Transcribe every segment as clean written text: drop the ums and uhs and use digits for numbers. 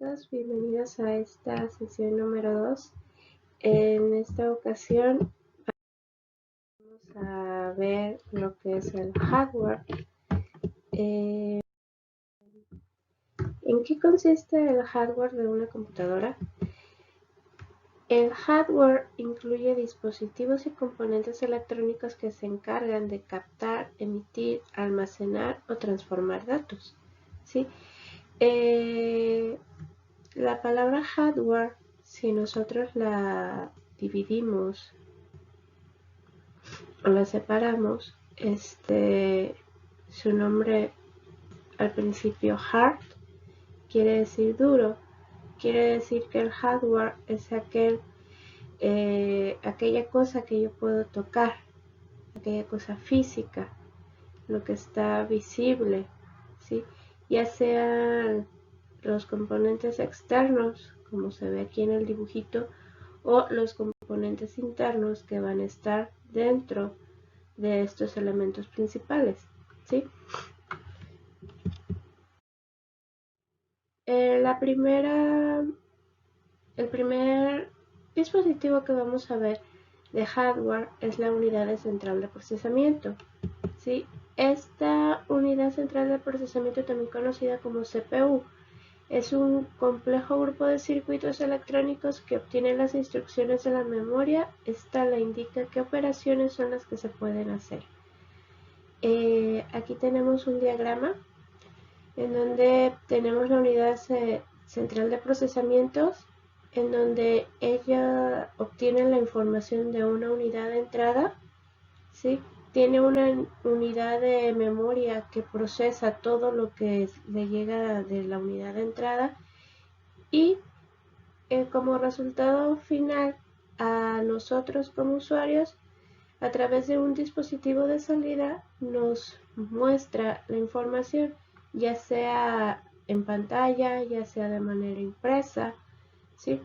chicos, bienvenidos a esta sesión número 2. En esta ocasión vamos a ver lo que es el hardware. ¿En qué consiste el hardware de una computadora? El hardware incluye dispositivos y componentes electrónicos que se encargan de captar, emitir, almacenar o transformar datos, ¿sí? La palabra hardware, si nosotros la dividimos o la separamos, su nombre al principio hard quiere decir duro, quiere decir que el hardware es aquella cosa que yo puedo tocar, aquella cosa física, lo que está visible, ¿sí? Ya sean los componentes externos, como se ve aquí en el dibujito, o los componentes internos que van a estar dentro de estos elementos principales, ¿sí? El primer dispositivo que vamos a ver de hardware es la unidad central de procesamiento, ¿sí? Esta unidad central de procesamiento, también conocida como CPU, es un complejo grupo de circuitos electrónicos que obtienen las instrucciones de la memoria. Esta le indica qué operaciones son las que se pueden hacer. Aquí tenemos un diagrama en donde tenemos la unidad central de procesamientos, en donde ella obtiene la información de una unidad de entrada, ¿sí? Tiene una unidad de memoria que procesa todo lo que le llega de la unidad de entrada y como resultado final a nosotros como usuarios, a través de un dispositivo de salida nos muestra la información, ya sea en pantalla, ya sea de manera impresa, ¿sí?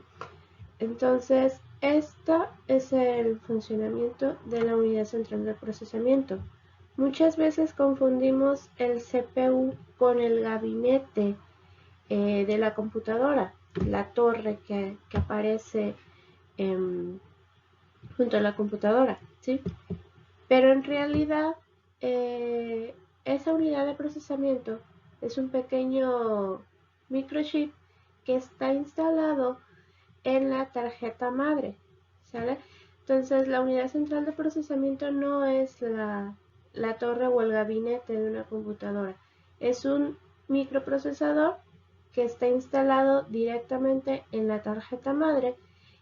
Entonces, esto es el funcionamiento de la unidad central de procesamiento. Muchas veces confundimos el CPU con el gabinete de la computadora, la torre que aparece junto a la computadora, ¿sí? Pero en realidad esa unidad de procesamiento es un pequeño microchip que está instalado en la tarjeta madre, ¿sale? Entonces la unidad central de procesamiento no es la torre o el gabinete de una computadora, es un microprocesador que está instalado directamente en la tarjeta madre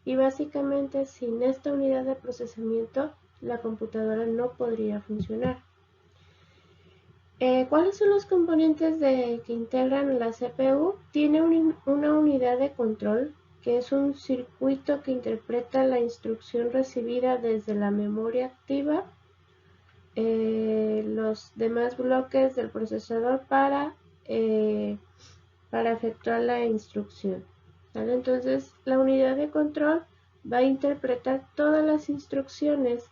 y básicamente sin esta unidad de procesamiento la computadora no podría funcionar. ¿Cuáles son los componentes que integran la CPU? Tiene una unidad de control, que es un circuito que interpreta la instrucción recibida desde la memoria activa, los demás bloques del procesador para efectuar la instrucción, ¿vale? Entonces la unidad de control va a interpretar todas las instrucciones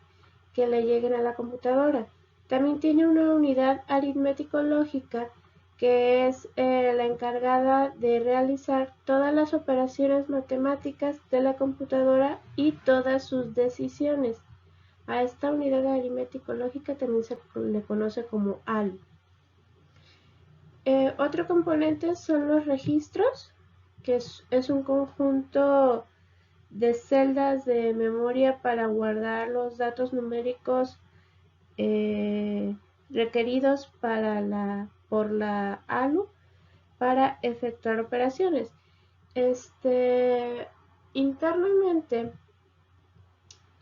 que le lleguen a la computadora. También tiene una unidad aritmético-lógica que es la encargada de realizar todas las operaciones matemáticas de la computadora y todas sus decisiones. A esta unidad aritmético-lógica también se le conoce como ALU. Otro componente son los registros, que es un conjunto de celdas de memoria para guardar los datos numéricos requeridos por la ALU para efectuar operaciones. Internamente,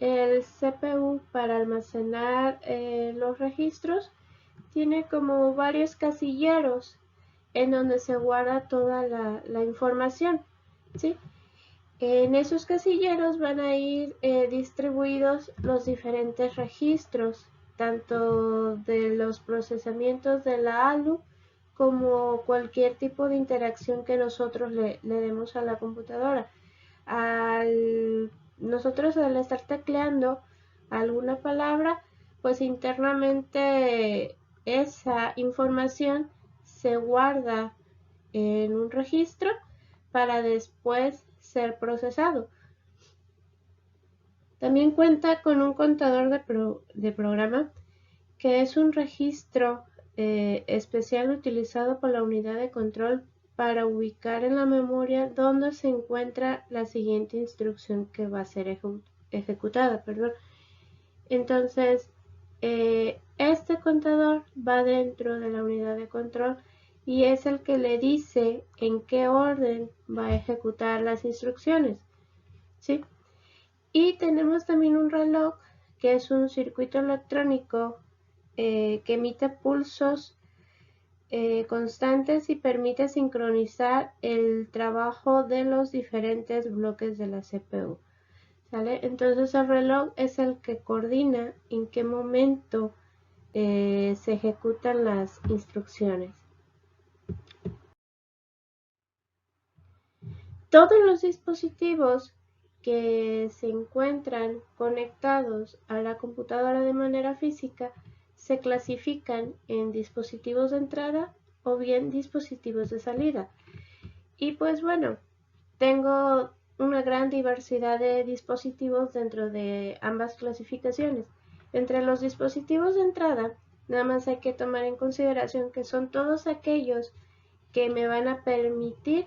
el CPU para almacenar los registros tiene como varios casilleros en donde se guarda toda la información, ¿sí? En esos casilleros van a ir distribuidos los diferentes registros, tanto de los procesamientos de la ALU como cualquier tipo de interacción que nosotros le demos a la computadora. Nosotros al estar tecleando alguna palabra, pues internamente esa información se guarda en un registro para después ser procesado. También cuenta con un contador de programa, que es un registro especial utilizado por la unidad de control para ubicar en la memoria dónde se encuentra la siguiente instrucción que va a ser ejecutada. Entonces, este contador va dentro de la unidad de control y es el que le dice en qué orden va a ejecutar las instrucciones, ¿sí? Y tenemos también un reloj, que es un circuito electrónico que emite pulsos constantes y permite sincronizar el trabajo de los diferentes bloques de la CPU. ¿Sale? Entonces el reloj es el que coordina en qué momento se ejecutan las instrucciones. Todos los dispositivos que se encuentran conectados a la computadora de manera física se clasifican en dispositivos de entrada o bien dispositivos de salida. Y pues bueno, tengo una gran diversidad de dispositivos dentro de ambas clasificaciones. Entre los dispositivos de entrada, nada más hay que tomar en consideración que son todos aquellos que me van a permitir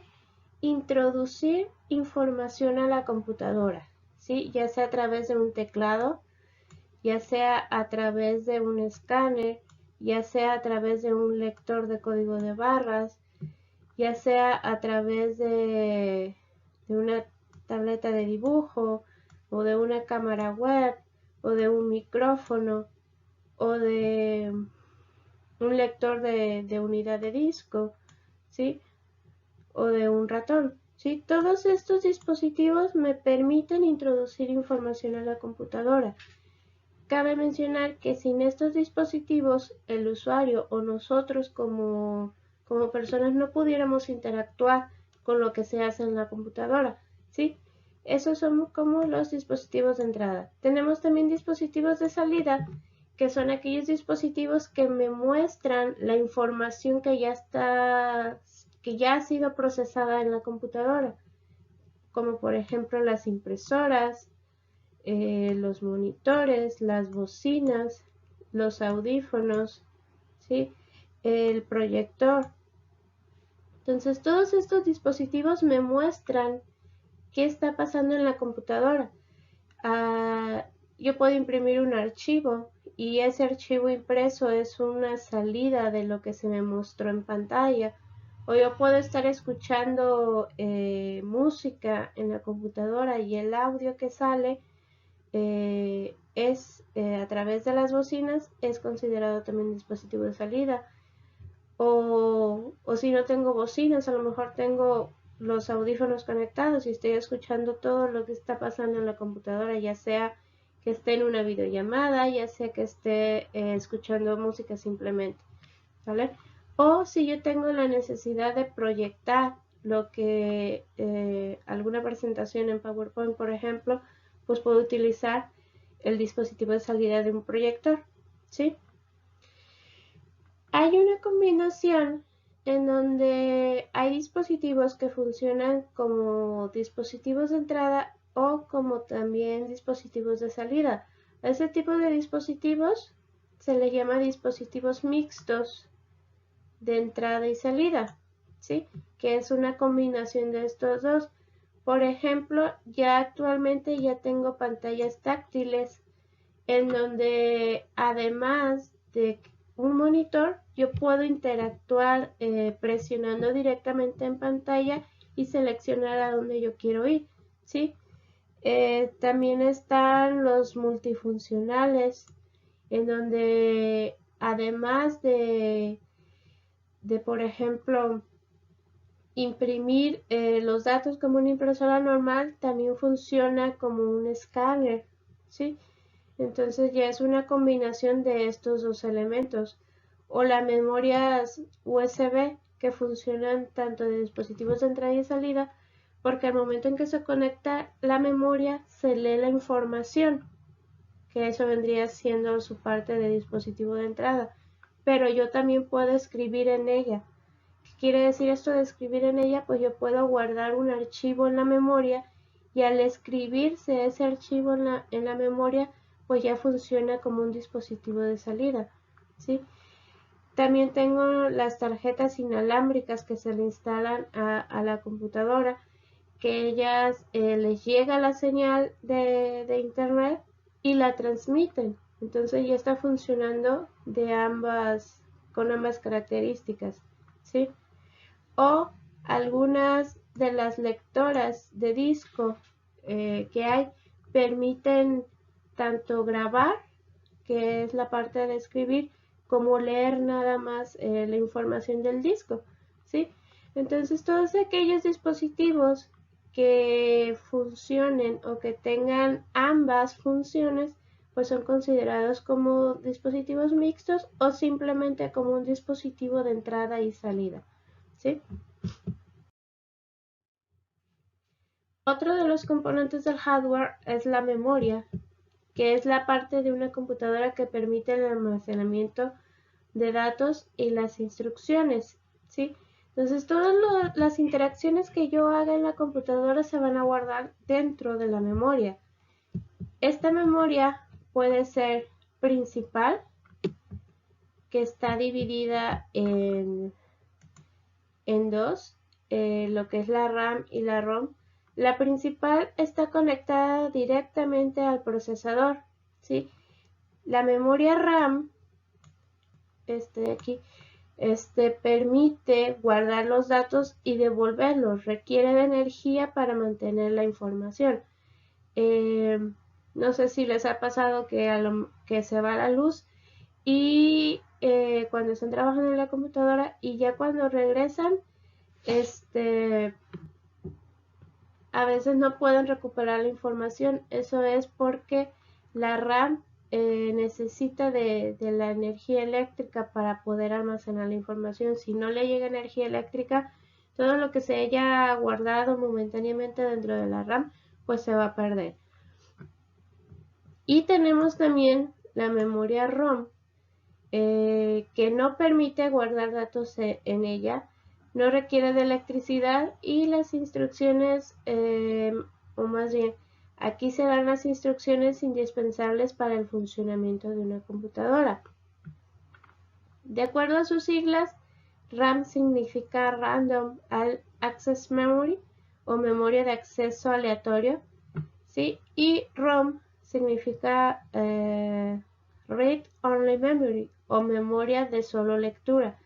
introducir información a la computadora, ¿sí? Ya sea a través de un teclado, ya sea a través de un escáner, ya sea a través de un lector de código de barras, ya sea a través de una tableta de dibujo o de una cámara web o de un micrófono o de un lector de unidad de disco, ¿sí? O de un ratón, ¿sí? Todos estos dispositivos me permiten introducir información a la computadora. Cabe mencionar que sin estos dispositivos el usuario o nosotros como personas no pudiéramos interactuar con lo que se hace en la computadora, ¿sí? Esos son como los dispositivos de entrada. Tenemos también dispositivos de salida, que son aquellos dispositivos que me muestran la información que ya ha sido procesada en la computadora, como por ejemplo las impresoras, los monitores, las bocinas, los audífonos, ¿sí? El proyector. Entonces todos estos dispositivos me muestran qué está pasando en la computadora. Yo puedo imprimir un archivo y ese archivo impreso es una salida de lo que se me mostró en pantalla. O yo puedo estar escuchando música en la computadora y el audio que sale a través de las bocinas es considerado también dispositivo de salida. O si no tengo bocinas, a lo mejor tengo los audífonos conectados y estoy escuchando todo lo que está pasando en la computadora, ya sea que esté en una videollamada, ya sea que esté escuchando música simplemente, ¿vale? O si yo tengo la necesidad de proyectar lo que alguna presentación en PowerPoint, por ejemplo, pues puedo utilizar el dispositivo de salida de un proyector, ¿sí? Hay una combinación en donde hay dispositivos que funcionan como dispositivos de entrada o como también dispositivos de salida. A ese tipo de dispositivos se les llama dispositivos mixtos de entrada y salida, ¿sí? Que es una combinación de estos dos. Por ejemplo, ya actualmente ya tengo pantallas táctiles en donde además de un monitor, yo puedo interactuar presionando directamente en pantalla y seleccionar a dónde yo quiero ir, ¿sí? También están los multifuncionales, en donde además de por ejemplo, imprimir los datos como una impresora normal, también funciona como un escáner, ¿sí? Entonces ya es una combinación de estos dos elementos. O las memorias USB que funcionan tanto de dispositivos de entrada y salida, porque al momento en que se conecta la memoria se lee la información, que eso vendría siendo su parte de dispositivo de entrada. Pero yo también puedo escribir en ella. quiere decir esto de escribir en ella? Pues yo puedo guardar un archivo en la memoria y al escribirse ese archivo en la memoria, pues ya funciona como un dispositivo de salida, ¿sí? También tengo las tarjetas inalámbricas que se le instalan a la computadora, que ellas les llega la señal de internet y la transmiten. Entonces ya está funcionando con ambas características, ¿sí? O algunas de las lectoras de disco que hay permiten tanto grabar, que es la parte de escribir, como leer nada más la información del disco, ¿sí? Entonces todos aquellos dispositivos que funcionen o que tengan ambas funciones, pues son considerados como dispositivos mixtos o simplemente como un dispositivo de entrada y salida, ¿sí? Otro de los componentes del hardware es la memoria, que es la parte de una computadora que permite el almacenamiento de datos y las instrucciones, ¿sí? Entonces todas las interacciones que yo haga en la computadora se van a guardar dentro de la memoria. Esta memoria puede ser principal, que está dividida en dos, lo que es la RAM y la ROM. La principal está conectada directamente al procesador, ¿sí? La memoria RAM, aquí, permite guardar los datos y devolverlos. Requiere de energía para mantener la información. No sé si les ha pasado que se va la luz y cuando están trabajando en la computadora y ya cuando regresan, a veces no pueden recuperar la información. Eso es porque la RAM necesita de la energía eléctrica para poder almacenar la información. Si no le llega energía eléctrica, todo lo que se haya guardado momentáneamente dentro de la RAM, pues se va a perder. Y tenemos también la memoria ROM, que no permite guardar datos en ella, no requiere de electricidad y las instrucciones, o más bien, aquí se dan las instrucciones indispensables para el funcionamiento de una computadora. De acuerdo a sus siglas, RAM significa Random Access Memory o memoria de acceso aleatorio, ¿sí? Y ROM significa Read Only Memory o memoria de solo lectura.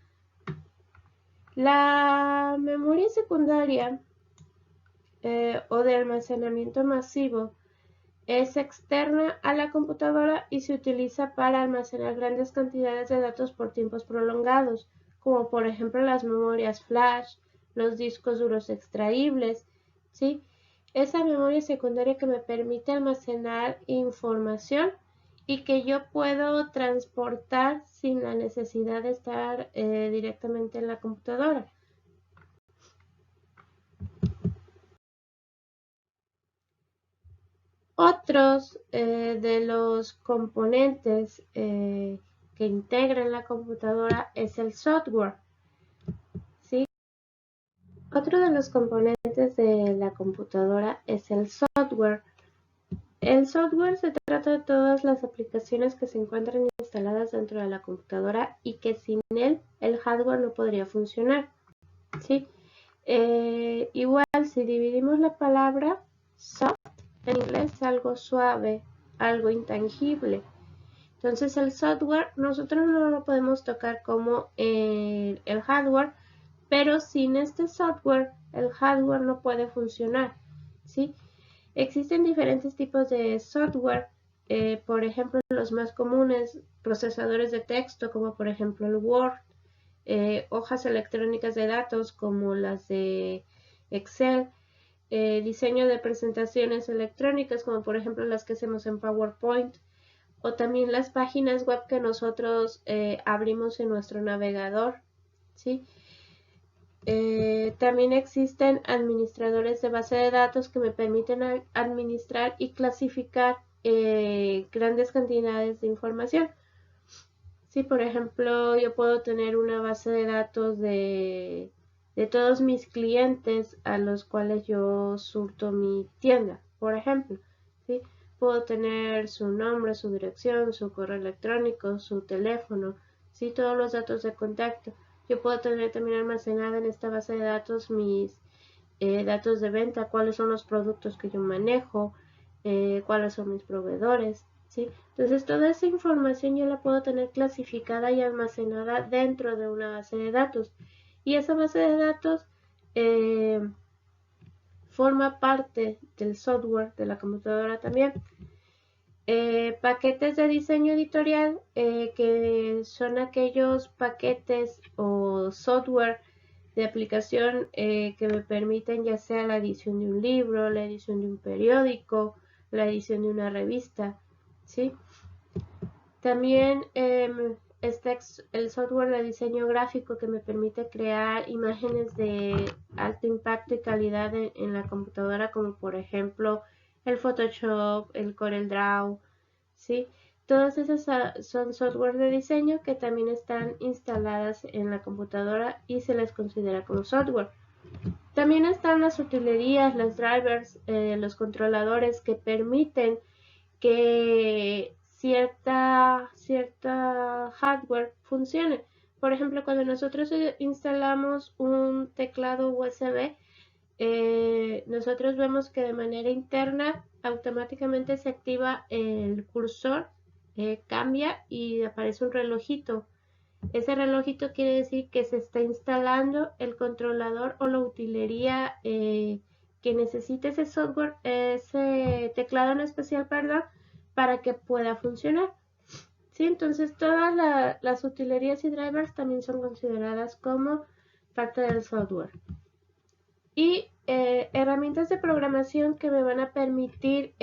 La memoria secundaria o de almacenamiento masivo es externa a la computadora y se utiliza para almacenar grandes cantidades de datos por tiempos prolongados, como por ejemplo las memorias flash, los discos duros extraíbles, ¿sí? Esa memoria secundaria que me permite almacenar información y que yo puedo transportar sin la necesidad de estar directamente en la computadora. Otros de los componentes que integran la computadora es el software, ¿sí? Otro de los componentes de la computadora es el software. El software se trata de todas las aplicaciones que se encuentran instaladas dentro de la computadora y que sin él el hardware no podría funcionar, ¿sí? Igual, si dividimos la palabra soft en inglés es algo suave, algo intangible. Entonces el software nosotros no lo podemos tocar como el hardware, pero sin este software el hardware no puede funcionar, ¿sí? Existen diferentes tipos de software, por ejemplo los más comunes, procesadores de texto como por ejemplo el Word, hojas electrónicas de datos como las de Excel, diseño de presentaciones electrónicas como por ejemplo las que hacemos en PowerPoint, o también las páginas web que nosotros abrimos en nuestro navegador, ¿sí? También existen administradores de base de datos que me permiten administrar y clasificar grandes cantidades de información. Sí, por ejemplo, yo puedo tener una base de datos de de todos mis clientes a los cuales yo surto mi tienda, por ejemplo, ¿sí? Puedo tener su nombre, su dirección, su correo electrónico, su teléfono, ¿sí? Todos los datos de contacto. Yo puedo tener también almacenada en esta base de datos mis datos de venta, cuáles son los productos que yo manejo, cuáles son mis proveedores, ¿sí? Entonces toda esa información yo la puedo tener clasificada y almacenada dentro de una base de datos. Y esa base de datos forma parte del software de la computadora también. Paquetes de diseño editorial, que son aquellos paquetes o software de aplicación que me permiten ya sea la edición de un libro, la edición de un periódico, la edición de una revista, ¿sí? También está el software de diseño gráfico que me permite crear imágenes de alto impacto y calidad en la computadora, como por ejemplo el Photoshop, el CorelDRAW, ¿sí? Todas esas son software de diseño que también están instaladas en la computadora y se les considera como software. También están las utilerías, los drivers, los controladores que permiten que cierta hardware funcione. Por ejemplo, cuando nosotros instalamos un teclado USB, nosotros vemos que de manera interna automáticamente se activa el cursor, cambia y aparece un relojito. Ese relojito quiere decir que se está instalando el controlador o la utilería que necesite ese software, ese teclado en especial, perdón, para que pueda funcionar. ¿Sí? Entonces todas las utilerías y drivers también son consideradas como parte del software. Y herramientas de programación que me van a permitir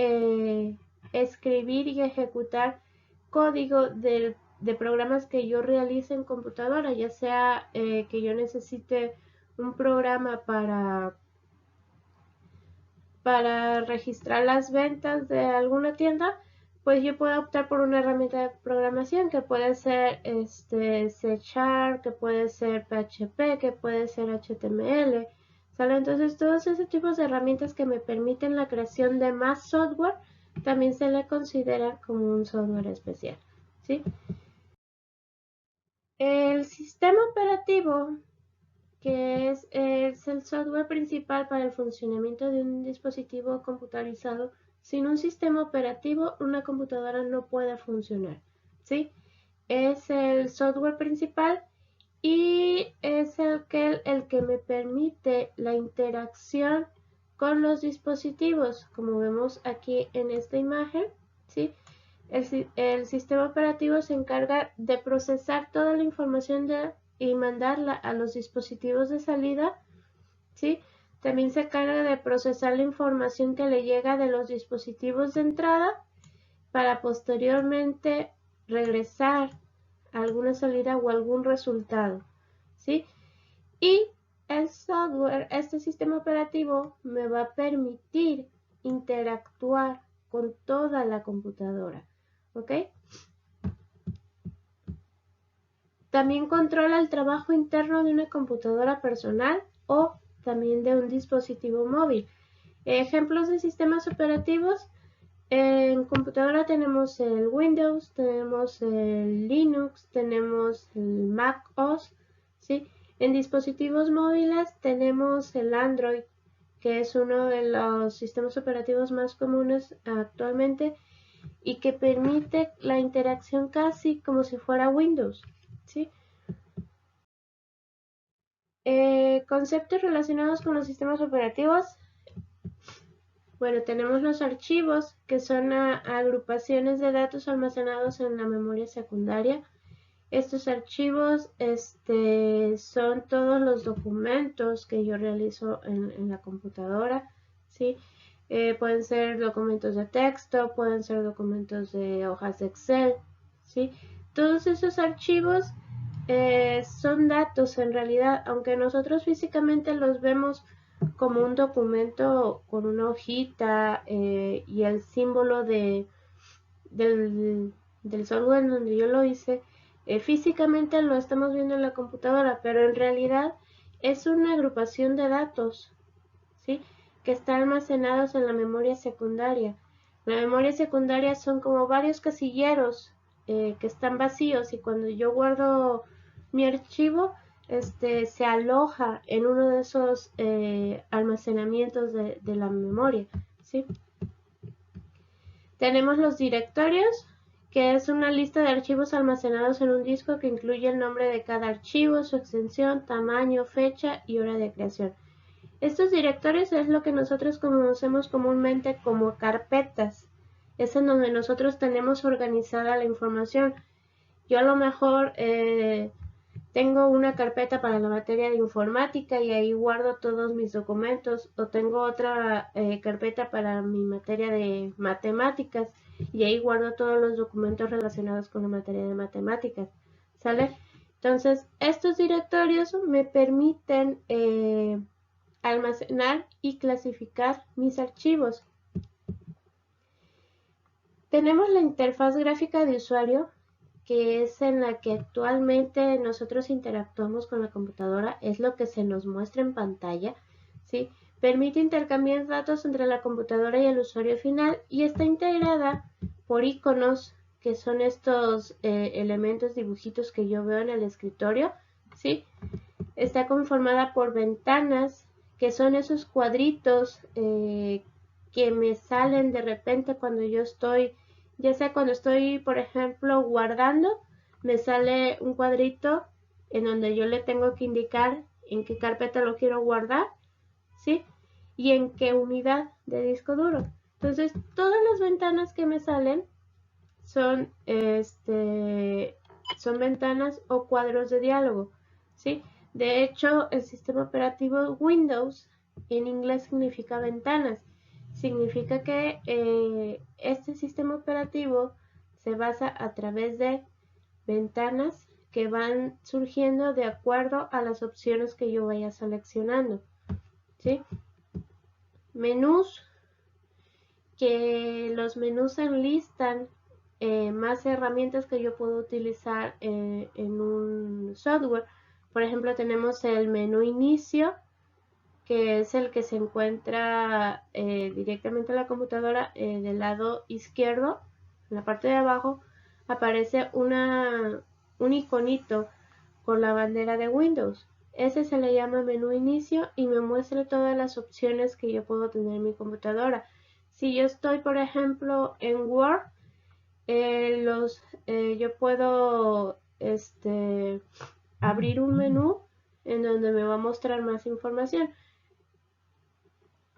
escribir y ejecutar código de programas que yo realice en computadora, ya sea que yo necesite un programa para registrar las ventas de alguna tienda, pues yo puedo optar por una herramienta de programación que puede ser C#, que puede ser PHP, que puede ser HTML, ¿sale? Entonces todos esos tipos de herramientas que me permiten la creación de más software también se le considera como un software especial, ¿sí? El sistema operativo, que es el software principal para el funcionamiento de un dispositivo computarizado. Sin un sistema operativo, una computadora no puede funcionar, ¿sí? Es el software principal y es el que me permite la interacción con los dispositivos, como vemos aquí en esta imagen, ¿sí? El sistema operativo se encarga de procesar toda la información y mandarla a los dispositivos de salida, ¿sí? También se encarga de procesar la información que le llega de los dispositivos de entrada para posteriormente regresar a alguna salida o algún resultado, ¿sí? Y el software, este sistema operativo, me va a permitir interactuar con toda la computadora, ¿ok? También controla el trabajo interno de una computadora personal o también de un dispositivo móvil. Ejemplos de sistemas operativos. En computadora tenemos el Windows, tenemos el Linux, tenemos el Mac OS, ¿sí? En dispositivos móviles tenemos el Android, que es uno de los sistemas operativos más comunes actualmente y que permite la interacción casi como si fuera Windows, ¿sí? Conceptos relacionados con los sistemas operativos. Bueno, tenemos los archivos, que son agrupaciones de datos almacenados en la memoria secundaria. Estos archivos son todos los documentos que yo realizo en la computadora, ¿sí? Pueden ser documentos de texto, pueden ser documentos de hojas de Excel, ¿sí? Todos esos archivos son datos en realidad, aunque nosotros físicamente los vemos como un documento con una hojita y el símbolo del, del software en donde yo lo hice, físicamente lo estamos viendo en la computadora, pero en realidad es una agrupación de datos, ¿sí? Que están almacenados en la memoria secundaria. La memoria secundaria son como varios casilleros que están vacíos, y cuando yo guardo mi archivo, se aloja en uno de esos almacenamientos de la memoria, ¿sí? Tenemos los directorios, que es una lista de archivos almacenados en un disco que incluye el nombre de cada archivo, su extensión, tamaño, fecha y hora de creación. Estos directorios es lo que nosotros conocemos comúnmente como carpetas. Es en donde nosotros tenemos organizada la información. Yo a lo mejor tengo una carpeta para la materia de informática y ahí guardo todos mis documentos, o tengo otra carpeta para mi materia de matemáticas y ahí guardo todos los documentos relacionados con la materia de matemáticas, ¿sale? Entonces, estos directorios me permiten almacenar y clasificar mis archivos. Tenemos la interfaz gráfica de usuario, que es en la que actualmente nosotros interactuamos con la computadora, es lo que se nos muestra en pantalla, ¿sí? Permite intercambiar datos entre la computadora y el usuario final y está integrada por iconos, que son estos elementos, dibujitos que yo veo en el escritorio, ¿sí? Está conformada por ventanas, que son esos cuadritos que me salen de repente cuando yo estoy, ya sea cuando estoy, por ejemplo, guardando, me sale un cuadrito en donde yo le tengo que indicar en qué carpeta lo quiero guardar, ¿sí? Y en qué unidad de disco duro. Entonces, todas las ventanas que me salen son, son ventanas o cuadros de diálogo, ¿sí? De hecho, el sistema operativo Windows en inglés significa ventanas. Significa que este sistema operativo se basa a través de ventanas que van surgiendo de acuerdo a las opciones que yo vaya seleccionando, ¿sí? Menús, que los menús enlistan más herramientas que yo puedo utilizar en un software. Por ejemplo, tenemos el menú inicio, que es el que se encuentra directamente en la computadora. Del lado izquierdo, en la parte de abajo, aparece un iconito con la bandera de Windows. Ese se le llama menú inicio y me muestra todas las opciones que yo puedo tener en mi computadora. Si yo estoy, por ejemplo, en Word, yo puedo abrir un menú en donde me va a mostrar más información.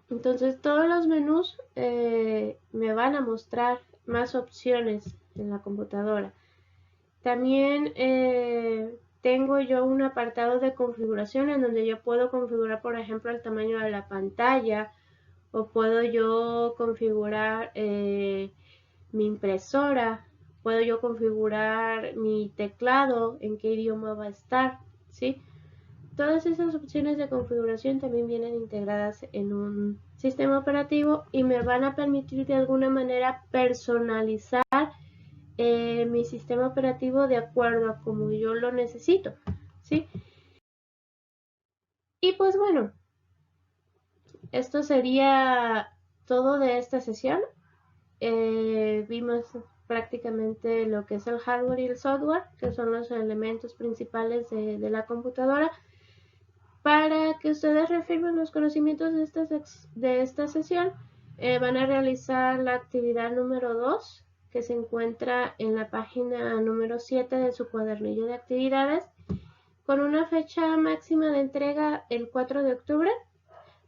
Entonces todos los menús me van a mostrar más opciones en la computadora. También tengo yo un apartado de configuración en donde yo puedo configurar, por ejemplo, el tamaño de la pantalla, o puedo yo configurar mi impresora, puedo yo configurar mi teclado, en qué idioma va a estar, ¿sí? Todas esas opciones de configuración también vienen integradas en un sistema operativo y me van a permitir de alguna manera personalizar mi sistema operativo de acuerdo a como yo lo necesito, ¿sí? Y pues bueno, esto sería todo de esta sesión. Vimos prácticamente lo que es el hardware y el software, que son los elementos principales de la computadora. Para que ustedes reafirmen los conocimientos de esta sesión, van a realizar la actividad número 2, que se encuentra en la página número 7 de su cuadernillo de actividades, con una fecha máxima de entrega el 4 de octubre.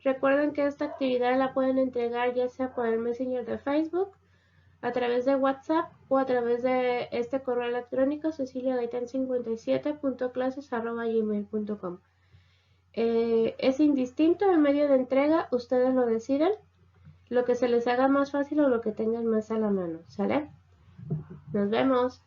Recuerden que esta actividad la pueden entregar ya sea por el Messenger de Facebook, a través de WhatsApp o a través de este correo electrónico ceciliagaitán57.clases@gmail.com. Es indistinto el medio de entrega, ustedes lo deciden, lo que se les haga más fácil o lo que tengan más a la mano, ¿sale? Nos vemos.